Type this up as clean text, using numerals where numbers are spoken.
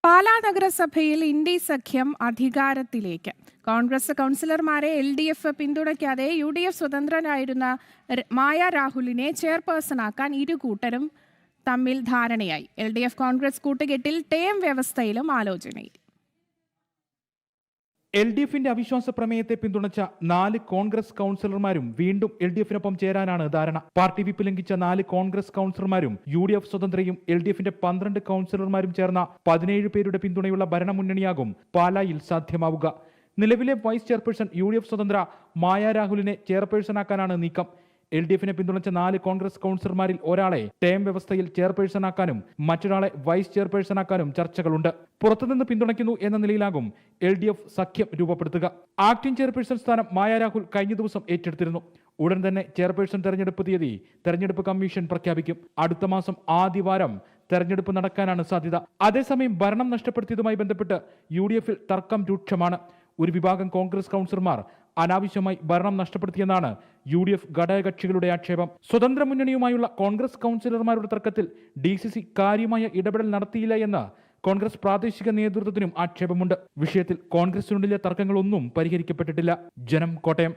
പാലാ നഗരസഭയിൽ ഇന്ത്യ സഖ്യം അധികാരത്തിലേക്ക്. കോൺഗ്രസ് കൗൺസിലർമാരെ LDF പിന്തുണയ്ക്കാതെ UDF സ്വതന്ത്രനായിരുന്ന മായ രാഹുലിനെ ചെയർപേഴ്സണാക്കാൻ ഇരു കൂട്ടരും തമ്മിൽ ധാരണയായി. LDF കോൺഗ്രസ് കൂട്ടുകെട്ടിൽ ടേം വ്യവസ്ഥയിലും ആലോചനയിൽ. LDFിന്റെ അവിശ്വാസ പ്രമേയത്തെ പിന്തുണച്ച 4 കോൺഗ്രസ് കൗൺസിലർമാരും വീണ്ടും LDFിനൊപ്പം ചേരാനാണ് ധാരണ. പാർട്ടി വിപ്പ് ലംഘിച്ച 4 കോൺഗ്രസ് കൗൺസിലർമാരും UDF സ്വതന്ത്രയും LDFിന്റെ 12 കൗൺസിലർമാരും ചേർന്ന 17 പേരുടെ പിന്തുണയുള്ള ഭരണമുന്നണിയാകും പാലായിൽ സാധ്യമാവുക. നിലവിലെ വൈസ് ചെയർപേഴ്സൺ UDF സ്വതന്ത്ര മായ രാഹുലിനെ ചെയർപേഴ്സണാക്കാനാണ് നീക്കം. LDFിനെ പിന്തുണച്ച 4 കോൺഗ്രസ് കൗൺസിലർമാരിൽ ഒരാളെ ടേം വ്യവസ്ഥയിൽ ചെയർപേഴ്സണാക്കാനും മറ്റൊരാളെ വൈസ് ചെയർപേഴ്സണാക്കാനും ചർച്ചകളുണ്ട്. പുറത്തുനിന്ന് പിന്തുണയ്ക്കുന്നു എന്ന നിലയിലാകും LDF സഖ്യം രൂപപ്പെടുത്തുക. ആക്ടിംഗ് ചെയർപേഴ്സൺ സ്ഥാനം മായ രാഹുൽ കഴിഞ്ഞ ദിവസം ഏറ്റെടുത്തിരുന്നു. ഉടൻ തന്നെ ചെയർപേഴ്സൺ തെരഞ്ഞെടുപ്പ് തീയതി തെരഞ്ഞെടുപ്പ് കമ്മീഷൻ പ്രഖ്യാപിക്കും. അടുത്ത മാസം ആദ്യവാരം തെരഞ്ഞെടുപ്പ് നടക്കാനാണ് സാധ്യത. അതേസമയം ഭരണം നഷ്ടപ്പെടുത്തിയതുമായി ബന്ധപ്പെട്ട് UDFിൽ തർക്കം രൂക്ഷമാണ്. ഒരു വിഭാഗം കോൺഗ്രസ് കൗൺസിലർമാർ അനാവശ്യമായി ഭരണം നഷ്ടപ്പെടുത്തിയെന്നാണ് UDF ഘടകകക്ഷികളുടെ ആക്ഷേപം. സ്വതന്ത്ര മുന്നണിയുമായുള്ള കോൺഗ്രസ് കൗൺസിലർമാരുടെ തർക്കത്തിൽ DCC കാര്യമായ ഇടപെടൽ നടത്തിയില്ല എന്ന് കോൺഗ്രസ് പ്രാദേശിക നേതൃത്വത്തിനും ആക്ഷേപമുണ്ട്. വിഷയത്തിൽ കോൺഗ്രസിനുള്ളിലെ തർക്കങ്ങളൊന്നും പരിഹരിക്കപ്പെട്ടിട്ടില്ല. ജനം, കോട്ടയം.